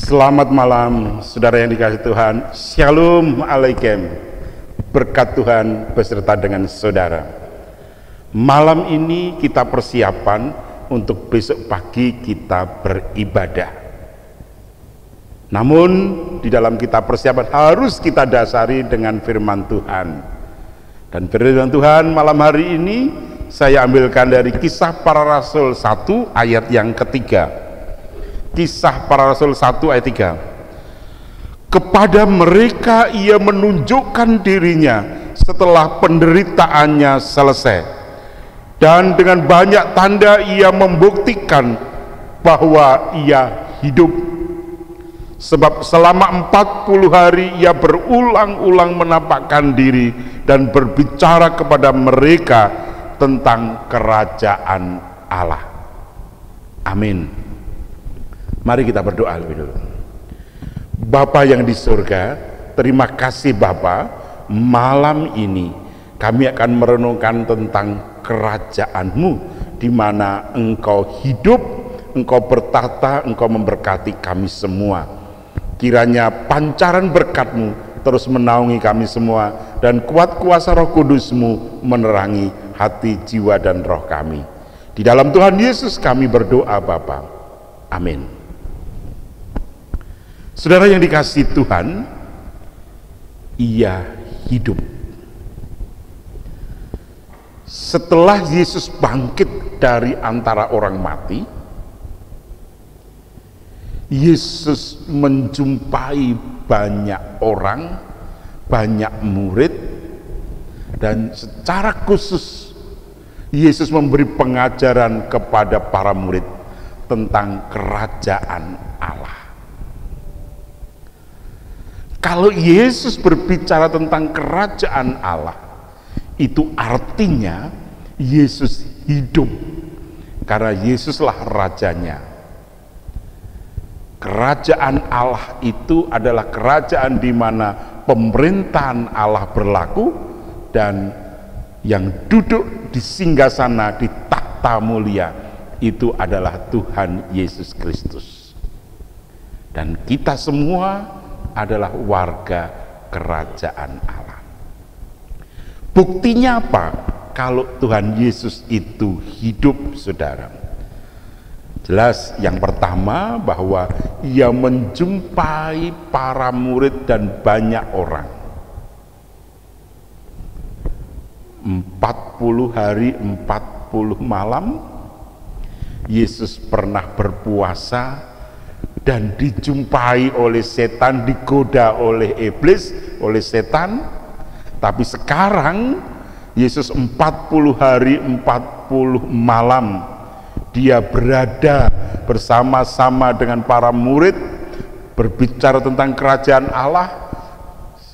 Selamat malam, saudara yang dikasihi Tuhan. Shalom Alaikum. Berkat Tuhan beserta dengan saudara. Malam ini kita persiapan untuk besok pagi kita beribadah. Namun di dalam kita persiapan harus kita dasari dengan firman Tuhan. Dan firman Tuhan malam hari ini saya ambilkan dari Kisah Para Rasul 1 ayat yang ketiga. Kisah Para Rasul 1 ayat 3. Kepada mereka ia menunjukkan dirinya setelah penderitaannya selesai, dan dengan banyak tanda ia membuktikan bahwa ia hidup. Sebab selama 40 hari ia berulang-ulang menampakkan diri dan berbicara kepada mereka tentang kerajaan Allah. Amin. Mari kita berdoa lebih dulu. Bapa yang di surga, terima kasih Bapa, malam ini kami akan merenungkan tentang kerajaan-Mu, di mana Engkau hidup, Engkau bertata, Engkau memberkati kami semua. Kiranya pancaran berkat-Mu terus menaungi kami semua, dan kuat kuasa Roh Kudus-Mu menerangi hati, jiwa, dan roh kami. Di dalam Tuhan Yesus kami berdoa Bapa. Amin. Saudara yang dikasihi Tuhan, ia hidup. Setelah Yesus bangkit dari antara orang mati, Yesus menjumpai banyak orang, banyak murid, dan secara khusus Yesus memberi pengajaran kepada para murid tentang kerajaan Allah. Kalau Yesus berbicara tentang kerajaan Allah, itu artinya Yesus hidup, karena Yesuslah rajanya. Kerajaan Allah itu adalah kerajaan di mana pemerintahan Allah berlaku, dan yang duduk di singgasana di takhta mulia itu adalah Tuhan Yesus Kristus. Dan kita semua adalah warga kerajaan Allah. Buktinya apa kalau Tuhan Yesus itu hidup, saudara? Jelas, yang pertama bahwa ia menjumpai para murid dan banyak orang. 40 hari 40 malam Yesus pernah berpuasa dan dijumpai oleh setan, digoda oleh iblis, oleh setan. Tapi sekarang Yesus 40 hari 40 malam dia berada bersama-sama dengan para murid, berbicara tentang kerajaan Allah.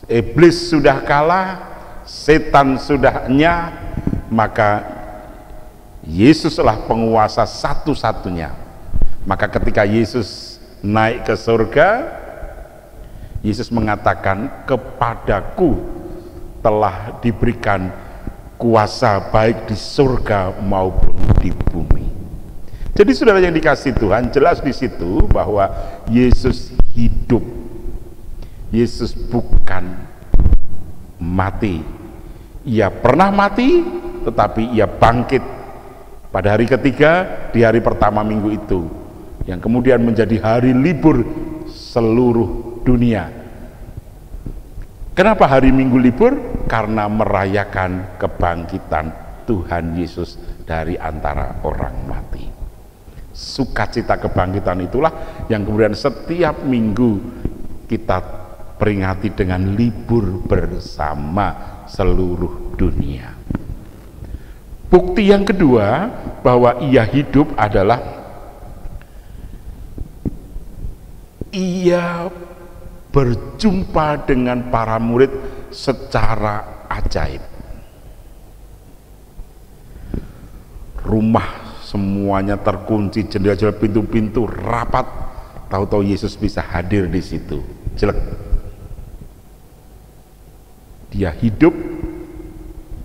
Iblis sudah kalah, setan sudah nyah, maka Yesuslah penguasa satu-satunya. Maka ketika Yesus naik ke surga, Yesus mengatakan, kepadaku telah diberikan kuasa baik di surga maupun di bumi. Jadi saudara yang dikasihi Tuhan, jelas di situ bahwa Yesus hidup. Yesus bukan mati. Ia pernah mati, tetapi ia bangkit pada hari ketiga, di hari pertama minggu itu, yang kemudian menjadi hari libur seluruh dunia. Kenapa hari Minggu libur? Karena merayakan kebangkitan Tuhan Yesus dari antara orang mati. Sukacita kebangkitan itulah yang kemudian setiap minggu kita peringati dengan libur bersama seluruh dunia. Bukti yang kedua bahwa ia hidup adalah ia berjumpa dengan para murid secara ajaib. Rumah semuanya terkunci, jendela-jendela, pintu-pintu rapat. Tahu-tahu Yesus bisa hadir di situ. Jelek. Dia hidup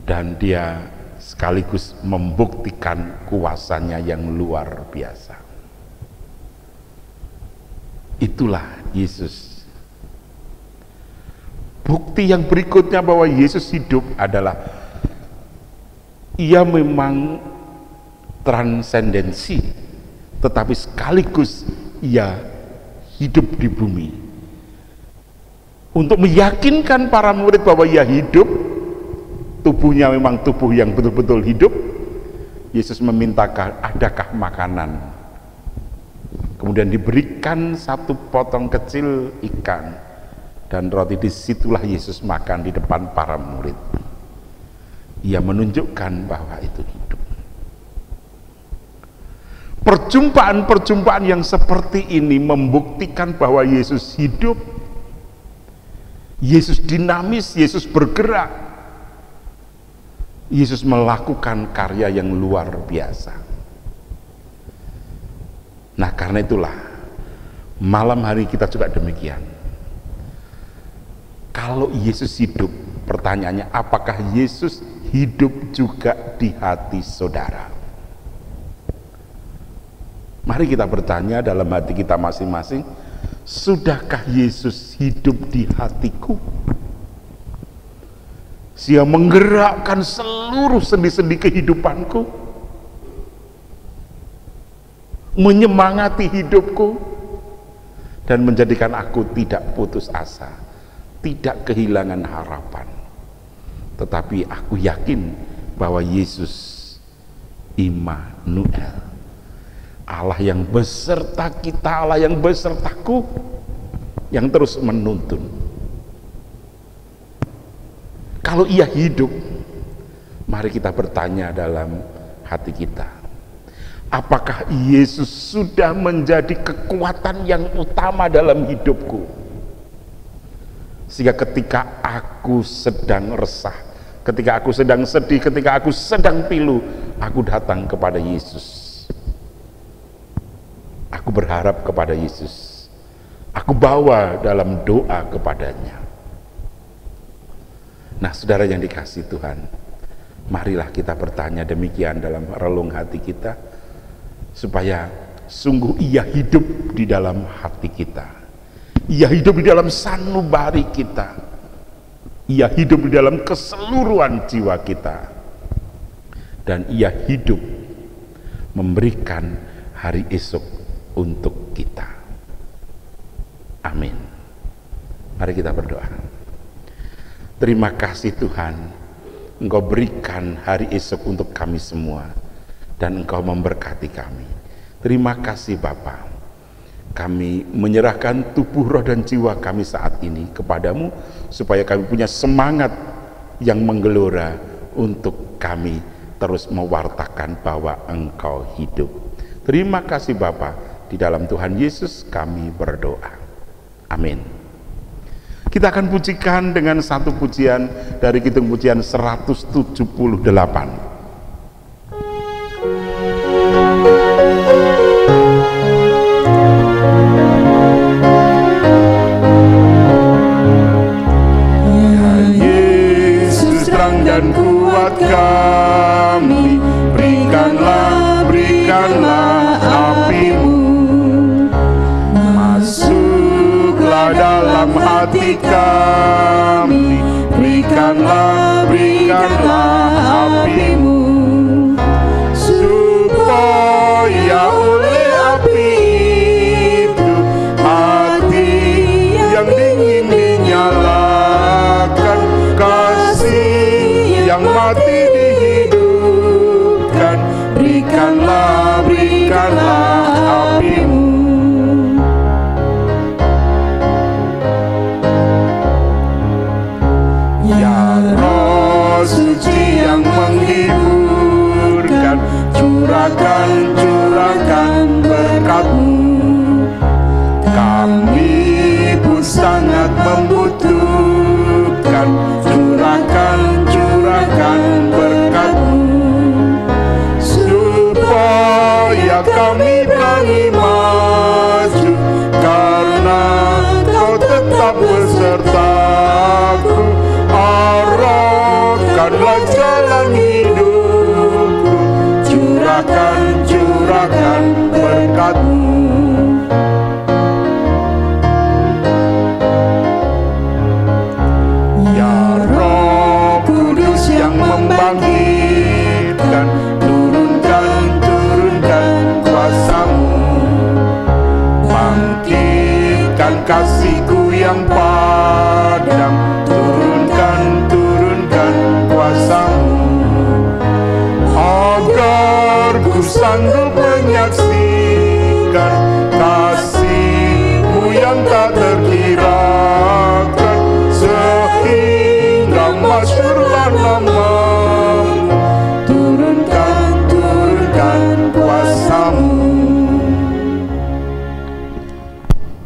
dan dia sekaligus membuktikan kuasanya yang luar biasa. Itulah Yesus. Bukti yang berikutnya bahwa Yesus hidup adalah ia memang transendensi, tetapi sekaligus ia hidup di bumi. Untuk meyakinkan para murid bahwa ia hidup, tubuhnya memang tubuh yang betul-betul hidup, Yesus memintakan, adakah makanan? Kemudian diberikan satu potong kecil ikan dan roti. Disitulah Yesus makan di depan para murid. Ia menunjukkan bahwa itu hidup. Perjumpaan-perjumpaan yang seperti ini membuktikan bahwa Yesus hidup, Yesus dinamis, Yesus bergerak, Yesus melakukan karya yang luar biasa. Nah, karena itulah malam hari kita juga demikian. Kalau Yesus hidup, pertanyaannya, apakah Yesus hidup juga di hati saudara? Mari kita bertanya dalam hati kita masing-masing, sudahkah Yesus hidup di hatiku? Dia menggerakkan seluruh sendi-sendi kehidupanku, menyemangati hidupku, dan menjadikan aku tidak putus asa, tidak kehilangan harapan. Tetapi aku yakin bahwa Yesus Immanuel, Allah yang beserta kita, Allah yang besertaku, yang terus menuntun. Kalau ia hidup, mari kita bertanya dalam hati kita, apakah Yesus sudah menjadi kekuatan yang utama dalam hidupku? Sehingga ketika aku sedang resah, ketika aku sedang sedih, ketika aku sedang pilu, aku datang kepada Yesus. Aku berharap kepada Yesus. Aku bawa dalam doa kepadanya. Nah, saudara yang dikasihi Tuhan, marilah kita bertanya demikian dalam relung hati kita, supaya sungguh ia hidup di dalam hati kita. Ia hidup di dalam sanubari kita. Ia hidup di dalam keseluruhan jiwa kita. Dan ia hidup memberikan hari esok untuk kita. Amin. Mari kita berdoa. Terima kasih Tuhan, Engkau berikan hari esok untuk kami semua, dan Engkau memberkati kami. Terima kasih Bapa. Kami menyerahkan tubuh, roh, dan jiwa kami saat ini kepadamu, supaya kami punya semangat yang menggelora untuk kami terus mewartakan bahwa Engkau hidup. Terima kasih Bapa. Di dalam Tuhan Yesus kami berdoa. Amin. Kita akan pujikan dengan satu pujian dari Kidung Pujian 178. Ya Yesus, terang dan kuat kami, berikanlah api-Mu, masuklah dalam hati kami, berikanlah api-Mu, supaya oleh api itu hati yang dingin dinyalakan, kasih yang mati dihidupkan. Berikanlah api-Mu. Suci yang menghiburkan, curahkan berkat-Mu. Kami pun sangat membutuhkan, curahkan berkat-Mu, supaya kami berani maju, karena Kau tetap besertaku. Arahkanlah jalan hidupku, curahkan berkat-Mu.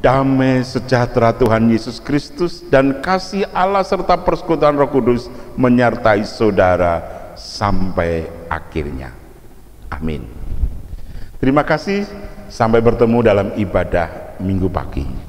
damai sejahtera Tuhan Yesus Kristus dan kasih Allah serta persekutuan Roh Kudus menyertai saudara sampai akhirnya. Amin. Terima kasih, sampai bertemu dalam ibadah Minggu pagi.